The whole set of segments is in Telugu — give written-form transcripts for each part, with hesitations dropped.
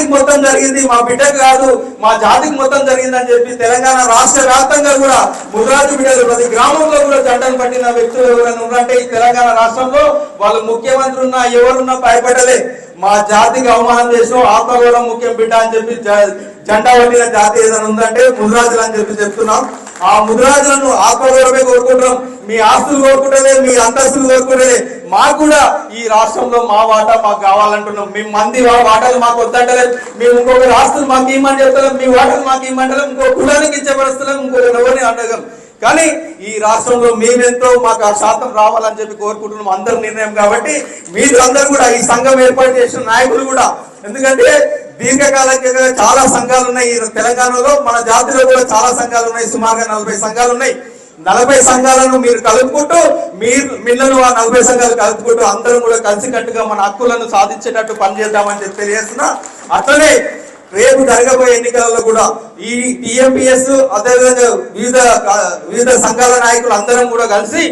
జాతికి మొత్తం జరిగింది, మా బిడ్డకు కాదు మా జాతికి మొత్తం జరిగిందని చెప్పి తెలంగాణ రాష్ట్ర వ్యాప్తంగా కూడా ముదిరాజు బిడ్డలు ప్రతి గ్రామంలో కూడా జెండాను పట్టిన వ్యక్తులు ఎవరైనా ఉన్నారంటే ఈ తెలంగాణ రాష్ట్రంలో వాళ్ళు ముఖ్యమంత్రి ఉన్నా ఎవరున్నా భయపడలే. మా జాతికి అవమానం చేసిన ఆత్మగౌరవం ముఖ్యం బిడ్డ అని చెప్పి జెండా పట్టిన జాతి ఏదైనా ఉందంటే ముదిరాజులు అని చెప్పి చెప్తున్నాం. ఆ ముదిరాజులను ఆత్మగౌరవమే కోరుకుంటున్నాం. మీ ఆస్తులు కోరుకుంటలే, మీ అంతస్తులు కోరుకుంటలే, మాకు కూడా ఈ రాష్ట్రంలో మా వాటా మాకు కావాలంటున్నాం. మేము మంది వాటాలు మాకు వద్దంటలేదు, మేము ఇంకొకరి ఆస్తులు మాకు ఇవ్వమని చెప్తలేం, మీ వాటాలు మాకు ఇవ్వమంటలేం, ఇంకో కులానికి ఇచ్చేపరుస్తలేం, ఇంకొకరు ఎవరిని అడగం. కానీ ఈ రాష్ట్రంలో మేమెంతో మాకు ఆ శాతం రావాలని చెప్పి కోరుకుంటున్నాం. అందరి నిర్ణయం కాబట్టి మీరందరూ కూడా ఈ సంఘం ఏర్పాటు చేసిన నాయకులు కూడా, ఎందుకంటే దీర్ఘకాలంగా చాలా సంఘాలు ఉన్నాయి ఈ తెలంగాణలో, మన జాతిలో కూడా చాలా సంఘాలు ఉన్నాయి, సుమారుగా 40 సంఘాలు ఉన్నాయి. 40 సంఘాలను మీరు కలుపుకుంటూ మిల్లను ఆ 40 సంఘాలు కలుపుకుంటూ అందరం కూడా కలిసికట్టుగా మన హక్కులను సాధించేటట్టు పనిచేద్దామని చెప్పి తెలియజేస్తున్నా. అట్లనే రేపు జరగబోయే ఎన్నికలలో కూడా ఈ టీఎంపీఎస్ అదేవిధంగా వివిధ సంఘాల నాయకులు అందరం కూడా కలిసి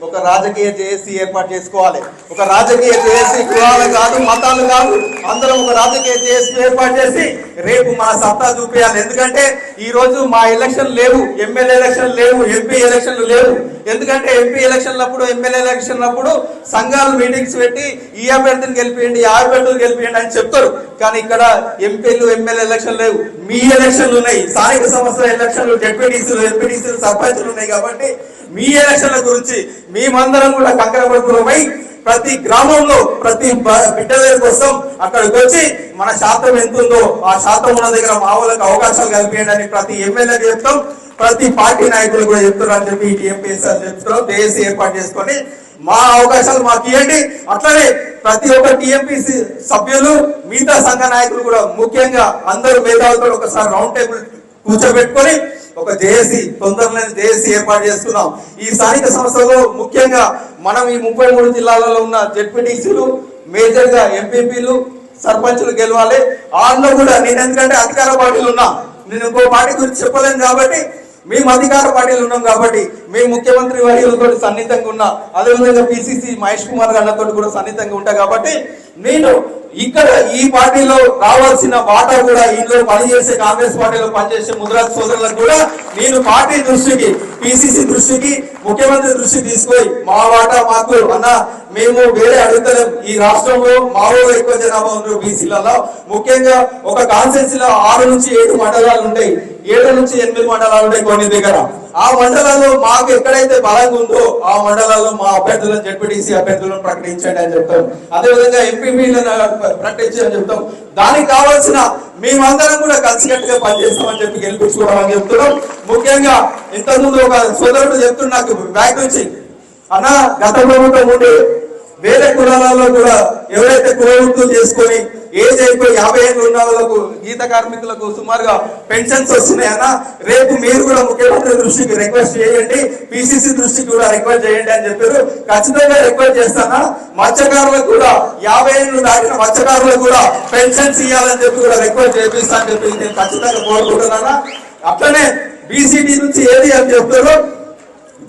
ఒక రాజకీయ జేఏసీ ఏర్పాటు చేసుకోవాలి. ఒక రాజకీయ జేఏసీ కులాలు కాదు, మతాలు కాదు, అందరం ఒక రాజకీయ జేఏసీ ఏర్పాటు చేసి రేపు మన సత్తా చూపించాలి. ఎందుకంటే ఈ రోజు మా ఎలక్షన్ లేవు, ఎమ్మెల్యే ఎలక్షన్ లేవు, ఎంపీ ఎలక్షన్లు లేవు. ఎందుకంటే ఎంపీ ఎలక్షన్లప్పుడు ఎమ్మెల్యే ఎలక్షన్లప్పుడు సంఘాలు మీటింగ్స్ పెట్టి ఈ అభ్యర్థిని గెలిపియండి, ఆ అభ్యర్థులు గెలిపియండి అని చెప్తారు. కానీ ఇక్కడ ఎంపీలు ఎమ్మెల్యే ఎలక్షన్ లేవు, మీ ఎలక్షన్లు ఉన్నాయి. స్థానిక సంస్థల ఎలక్షన్లు, జెడ్పీటీసీలు, ఎంపీటీసీలు, సర్పంచులు ఉన్నాయి. కాబట్టి మీ ఎలక్షన్ల గురించి మేమందరం కూడా కంకరపడుతున్నమై ప్రతి గ్రామంలో ప్రతి బిడ్డల కోసం అక్కడికి వచ్చి మన శాతం ఎంత ఉందో ఆ శాతం ఉన్న దగ్గర మా వాళ్ళకి అవకాశాలు కల్పించండి అని ప్రతి ఎమ్మెల్యేకి చెప్తాం, ప్రతి పార్టీ నాయకులు కూడా చెప్తున్నారు అని చెప్పి టీఎంపీఎస్ చెప్తున్నాం. జేఏసీ ఏర్పాటు చేసుకొని మా అవకాశాలు మాకు ఇవ్వండి. అట్లనే ప్రతి ఒక్క టీఎంపీసీ సభ్యులు మిగతా సంఘ నాయకులు కూడా ముఖ్యంగా అందరూ మేధావులతో ఒకసారి రౌండ్ టేబుల్ కూర్చోబెట్టుకొని ఒక జేఏసీ తొందరలోనే జేఏసీ ఏర్పాటు చేసుకున్నాం. ఈ స్థానిక సంస్థలో ముఖ్యంగా మనం ఈ 33 జిల్లాలలో ఉన్న జెడ్పీటీసీలు, మేజర్ గా ఎంపీపీలు, సర్పంచులు గెలవాలి. వాళ్ళు కూడా నేను ఎందుకంటే అధికార పార్టీలు ఉన్నా, నేను ఇంకో పార్టీ గురించి చెప్పలేను కాబట్టి మేము అధికార పార్టీలు ఉన్నాం కాబట్టి మేము ముఖ్యమంత్రి వర్యులతో సన్నిహితంగా ఉన్నా, అదేవిధంగా పిసిసి మహేష్ కుమార్ గారితో కూడా సన్నిహితంగా ఉంటా కాబట్టి నేను ఇక్కడ ఈ పార్టీలో రావాల్సిన వాటా కూడా ఇంట్లో పనిచేసే కాంగ్రెస్ పార్టీలో పనిచేసే ముదిరాజు సోదరులకు కూడా నేను పార్టీ దృష్టికి, పిసిసి దృష్టికి, ముఖ్యమంత్రి దృష్టికి తీసుకొని మా వాటా మాకు అన్న మేము వేరే అడుగుతలేం. ఈ రాష్ట్రంలో మావో ఎక్కువ జనాభా ఉన్నారు బీసీలలో. ముఖ్యంగా ఒక కాన్స్టిట్యూన్సీలో 6 నుంచి 7 మండలాలు ఉంటాయి, 7 నుంచి 8 మండలాలు ఉంటాయి కొన్ని దగ్గర. ఆ మండలాల్లో మాకు ఎక్కడైతే బలంగా ఉందో ఆ మండలాల్లో మా అభ్యర్థులను, జెడ్పీటీసీ అభ్యర్థులను ప్రకటించండి అని చెప్తాం. అదేవిధంగా ఎంపీపీలను ప్రకటించని చెప్తాం. దానికి కావాల్సిన మేమందరం కూడా కలిసికట్టుగా పనిచేస్తామని చెప్పి గెలిపించుకోవాలని చెప్తున్నాం. ముఖ్యంగా ఇంతకుముందు ఒక సోదరుడు చెప్తున్నా నాకు బ్యాక్ నుంచి అన్న గత ప్రభుత్వం ఉండి వేరే కులాలలో కూడా ఎవరైతే కుల వృత్తులు చేసుకొని ఏజ్ అయిపోయి 50 ఏళ్ళు ఉన్న వాళ్ళకు, గీత కార్మికులకు సుమారుగా పెన్షన్స్ వస్తున్నాయన్న. రేపు మీరు కూడా ముఖ్యమంత్రి దృష్టికి రిక్వెస్ట్ చేయండి, పిసిసి దృష్టికి కూడా రిక్వెస్ట్ చేయండి అని చెప్పారు. ఖచ్చితంగా రిక్వెస్ట్ చేస్తానా. మత్స్యకారులకు కూడా 50 ఏళ్ళు దాటిన మత్స్యకారులకు కూడా పెన్షన్స్ ఇవ్వాలని చెప్పి కూడా రిక్వెస్ట్ చేపిస్తానని చెప్పి నేను ఖచ్చితంగా కోరుకుంటున్నానా. అట్లనే బీసీడీ నుంచి ఏది అని చెప్తారు,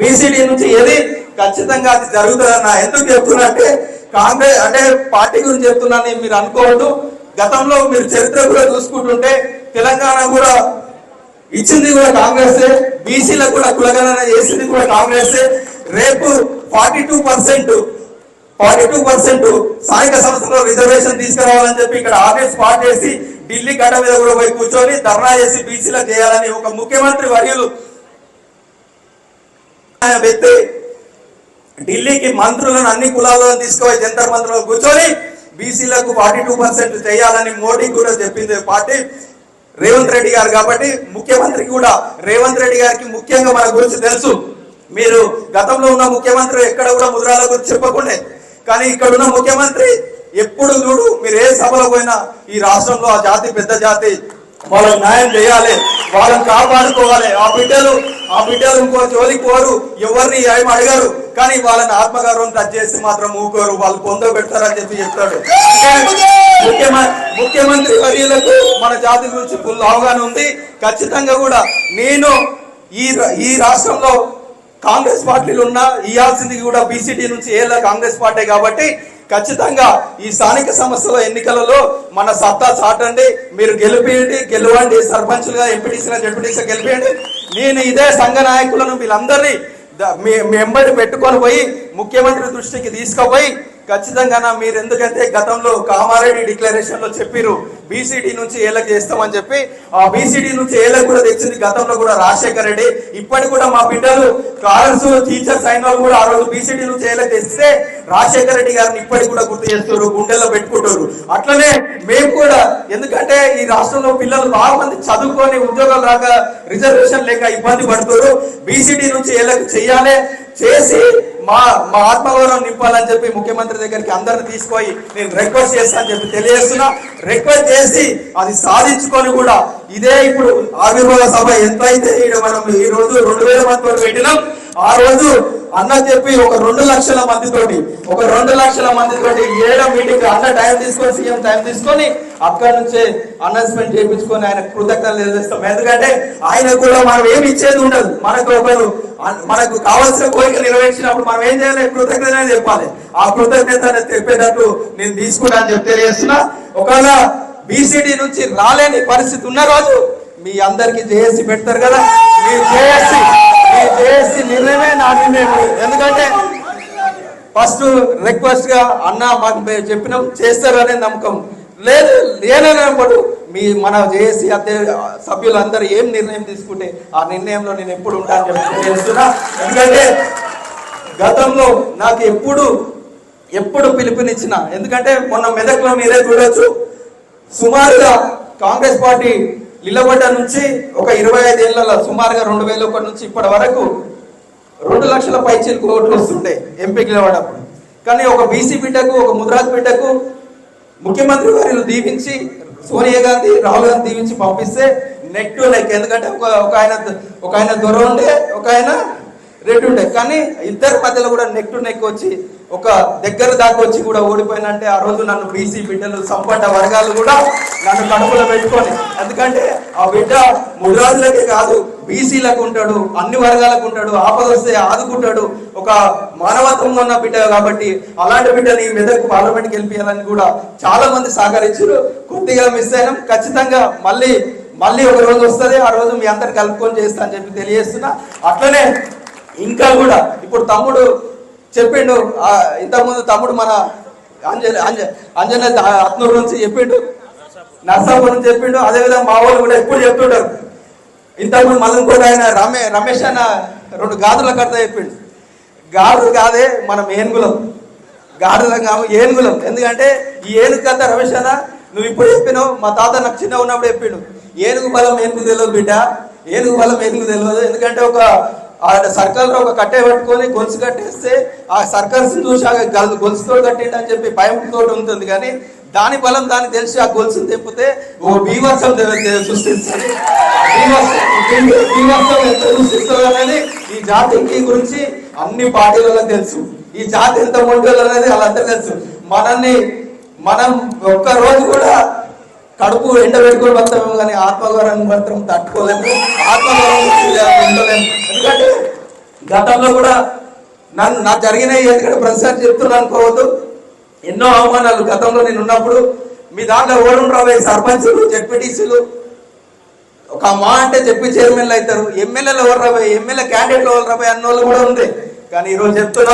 బీసీడీ నుంచి ఏది ఖచ్చితంగా అది జరుగుతుందన్న. ఎందుకు చెప్తున్నా అంటే కాంగ్రెస్ అంటే పార్టీ గురించి చెప్తున్నాను మీరు అనుకోవద్దు. గతంలో మీరు చరిత్ర కూడా చూసుకుంటుంటే తెలంగాణ కూడా ఇచ్చింది కూడా కాంగ్రెసే, బీసీలకు కూడా కులగణన చేసింది కూడా కాంగ్రెసే. రేపు 42% స్థానిక సంస్థలో రిజర్వేషన్ తీసుకురావాలని చెప్పి ఇక్కడ ఆర్డర్స్ పాస్ చేసి ఢిల్లీ గడ్డ మీద కూడా పోయి కూర్చొని ధర్నా చేసి బీసీలకు చేయాలని ఒక ముఖ్యమంత్రి వర్యులు వ్యక్తి ఢిల్లీకి మంత్రులను అన్ని కులాలను తీసుకుపోయి జంతర్ మంత్రులు కూర్చొని బీసీలకు 42% చేయాలని మోడీ కూడా చెప్పింది పార్టీ రేవంత్ రెడ్డి గారు. కాబట్టి ముఖ్యమంత్రికి కూడా రేవంత్ రెడ్డి గారికి ముఖ్యంగా మన గురించి తెలుసు. మీరు గతంలో ఉన్న ముఖ్యమంత్రి ఎక్కడ కూడా ముద్రాల గురించి చెప్పకుండా, కానీ ఇక్కడ ఉన్న ముఖ్యమంత్రి ఎప్పుడు చూడు మీరు ఏ సభలో పోయినా ఈ రాష్ట్రంలో ఆ జాతి పెద్ద జాతి, వాళ్ళకి న్యాయం చేయాలి, వాళ్ళని కాపాడుకోవాలి. ఆ బిడ్డలు ఇంకో జోలికి పోరు, ఎవరిని ఏమి అడిగారు, కానీ వాళ్ళని ఆత్మగౌరవం టచ్ చేసి మాత్రం ఊకోరు, వాళ్ళు పొందబెడతారని చెప్పి చెప్తాడు. ముఖ్యమంత్రి వర్యులకు మన జాతి గురించి ఫుల్ అవగాహన ఉంది. ఖచ్చితంగా కూడా నేను ఈ రాష్ట్రంలో కాంగ్రెస్ పార్టీలు ఉన్నా ఇవ్వాల్సింది కూడా బీసీడీ నుంచి ఏళ్ళ కాంగ్రెస్ పార్టీ కాబట్టి ఖచ్చితంగా ఈ స్థానిక సంస్థల ఎన్నికలలో మన సత్తా చాటండి, మీరు గెలవండి, సర్పంచ్లుగా ఎంపీటీసీగా జడ్పీటీసీగా గెలిపియండి. నేను ఇదే సంఘ నాయకులను వీళ్ళందరినీ మీ ఎంబడి పెట్టుకొని పోయి ముఖ్యమంత్రి దృష్టికి తీసుకుపోయి ఖచ్చితంగా మీరు ఎందుకంటే గతంలో కామారెడ్డి డిక్లరేషన్ లో చెప్పిరు బీసీడీ నుంచి ఏలకు చేస్తామని చెప్పి, ఆ బీసీడీ నుంచి ఏలకు కూడా తెచ్చింది గతంలో కూడా రాజశేఖర రెడ్డి. ఇప్పటికి కూడా మా బిడ్డలు కాలర్స్ టీచర్స్ అయిన వాళ్ళు కూడా ఆ రోజు బీసీడీ నుంచి ఏలకు తెస్తే రాజశేఖర రెడ్డి గారిని ఇప్పటికి కూడా గుర్తు చేస్తారు, గుండెల్లో పెట్టుకుంటారు. అట్లనే మేము కూడా ఎందుకంటే ఈ రాష్ట్రంలో పిల్లలు బాగా మంది చదువుకొని ఉద్యోగాలు రాక రిజర్వేషన్ లేక ఇబ్బంది పడుతారు. బీసీడీ నుంచి ఏలకు చెయ్యాలి, చేసి మా ఆత్మగౌరవం నింపాలని చెప్పి ముఖ్యమంత్రి దగ్గరికి అందరిని తీసుకుపోయి నేను రిక్వెస్ట్ చేస్తానని చెప్పి తెలియజేస్తున్నా. రిక్వెస్ట్ చేసి అది సాధించుకొని కూడా ఇదే ఇప్పుడు ఆవిర్భావ సభ ఎంతైతే మనం ఈ రోజు 2000 మందితో పెట్టినాం, ఆ రోజు అన్న చెప్పి ఒక 2 లక్షల మందితోటి 2 లక్షల మందితోటి 7 మీటింగ్ అన్న టైం తీసుకొని సీఎం టైం తీసుకొని అక్కడి నుంచే అనౌన్స్మెంట్ చేయించుకొని ఆయన కృతజ్ఞతలు తెలియజేస్తాం. ఎందుకంటే ఆయన కూడా మనం ఏమి ఇచ్చేది ఉండదు, మనకు కావాల్సిన కోరిక నెరవేర్చినప్పుడు మనం ఏం చేయాలి, కృతజ్ఞత చెప్పాలి. ఆ కృతజ్ఞత చెప్పేటట్టు నేను తీసుకున్నా అని చెప్పి తెలియజేస్తున్నా. ఒకవేళ బీసీడీ నుంచి రాలేని పరిస్థితి ఉన్న రోజు మీ అందరికి జేఏసీ పెడతారు కదా, మీ జేఏసీ నిర్ణయమే నా నిర్ణయం. ఎందుకంటే ఫస్ట్ రిక్వెస్ట్ గా అన్న మాకు చెప్పినాం చేస్తారు అనే నమ్మకం లేదు, లేనప్పుడు మన జేఏసీ సభ్యులందరూ ఏం నిర్ణయం తీసుకుంటే ఆ నిర్ణయంలో నేను ఎప్పుడు ఉంటానని చెప్పి తెలియజేస్తున్నా. ఎందుకంటే గతంలో నాకు ఎప్పుడు పిలుపునిచ్చిన, ఎందుకంటే మొన్న మెదక్లో మీరే చూడొచ్చు, సుమారుగా కాంగ్రెస్ పార్టీ నిలబడ్డ నుంచి ఒక 25 ఏళ్లలో సుమారుగా 2001 నుంచి ఇప్పటి వరకు 2 లక్షల పైచీలకు ఓట్లు వస్తుండే ఎంపీకి నిలబడ్డప్పుడు. కానీ ఒక బీసీ బిడ్డకు, ఒక ముద్రాజ్ బిడ్డకు ముఖ్యమంత్రి వారిని దీవించి సోనియా గాంధీ, రాహుల్ గాంధీ దీవించి పంపిస్తే నెక్ టు నెక్, ఎందుకంటే ఒక ఆయన దొర ఉండే, ఒక ఆయన రెడ్డి ఉండే, కానీ ఇద్దరి మధ్యలో కూడా నెక్ టు నెక్ వచ్చి ఒక దగ్గర దాకా వచ్చి కూడా ఓడిపోయినంటే ఆ రోజు నన్ను బీసీ బిడ్డలు సంపన్న వర్గాలు కూడా నన్ను కడుపులో పెట్టుకొని, ఎందుకంటే ఆ బిడ్డ ముద్రాజులకే కాదు బీసీలకు ఉంటాడు, అన్ని వర్గాలకు ఉంటాడు, ఆపద వస్తే ఆదుకుంటాడు, ఒక మానవత్వంగా ఉన్న బిడ్డ కాబట్టి అలాంటి బిడ్డని మెదక్ పార్లమెంట్కి గెలిపించాలని కూడా చాలా మంది సహకరించారు. కొద్దిగా మిస్ అయినాం, ఖచ్చితంగా మళ్ళీ ఒక రోజు వస్తుంది, ఆ రోజు మీ అందరు కలుపుకొని చేస్తా అని చెప్పి తెలియజేస్తున్నా. అట్లనే ఇంకా కూడా ఇప్పుడు తమ్ముడు చెప్పిండు, ఇంతకుముందు తమ్ముడు మన అంజన అత్నూరు నుంచి చెప్పిండు, నర్సాపూర్ నుంచి చెప్పిండు, అదేవిధంగా మా వాళ్ళు కూడా ఎప్పుడు చెప్తుంటారు. ఇంతకుముందు మళ్ళీ ఇంకోటి ఆయన రమేష్ అన్న 2 గాజుల కడత చెప్పిండు. గాజులు కాదే మనం ఏనుగులం, గాజులం కాదు ఏనుగులం. ఎందుకంటే ఈ ఏనుగు కథ రమేష్ అన్న నువ్వు ఇప్పుడు చెప్పినావు, మా తాత నాకు చిన్న ఉన్నప్పుడు చెప్పిండు, ఏనుగు బలం ఏనుగు తెలియదు బిడ్డ, ఏనుగు బలం ఏనుగు తెలియదు. ఎందుకంటే ఒక సర్కల్లో ఒక కట్టే పట్టుకొని గొలుసు కట్టేస్తే ఆ సర్కల్స్ చూసి ఆ గొలుసుతో కట్టిండు అని చెప్పి భయంతో ఉంటుంది, కానీ దాని బలం దానికి తెలిసి ఆ గొలుసును తెంపితే ఓ బీభత్సం సృష్టిస్తుంది. బీభత్సం ఎంత సృష్టిస్తుంది అనేది ఈ జాతి గురించి అన్ని పార్టీలలో తెలుసు, ఈ జాతి ఎంత మొండలు అనేది వాళ్ళందరూ తెలుసు. మనం ఒక్క రోజు కూడా కడుపు ఎండ పెట్టుకొని బతాము, కానీ ఆత్మగౌరవాన్ని మాత్రం తట్టుకోలేము, ఆత్మగౌరవం ఉండలేము. ఎందుకంటే గతంలో కూడా నాకు జరిగినాయి, ఎందుకంటే ప్రతిసారి చెప్తున్నా అనుకోవద్దు, ఎన్నో అవమానాలు గతంలో నేను ఉన్నప్పుడు. మీ దాంట్లో ఓడుండ్రాబోయే సర్పంచులు, జెడ్పీటీసీలు ఒక మా అంటే చెప్పి చైర్మన్లు అవుతారు, ఎమ్మెల్యేలు ఎవరు రాబోయే, ఎమ్మెల్యే క్యాండిడేట్లు ఎవరు రాబోయే అన్నోళ్ళు కూడా ఉంది. కానీ ఈరోజు చెప్తున్నా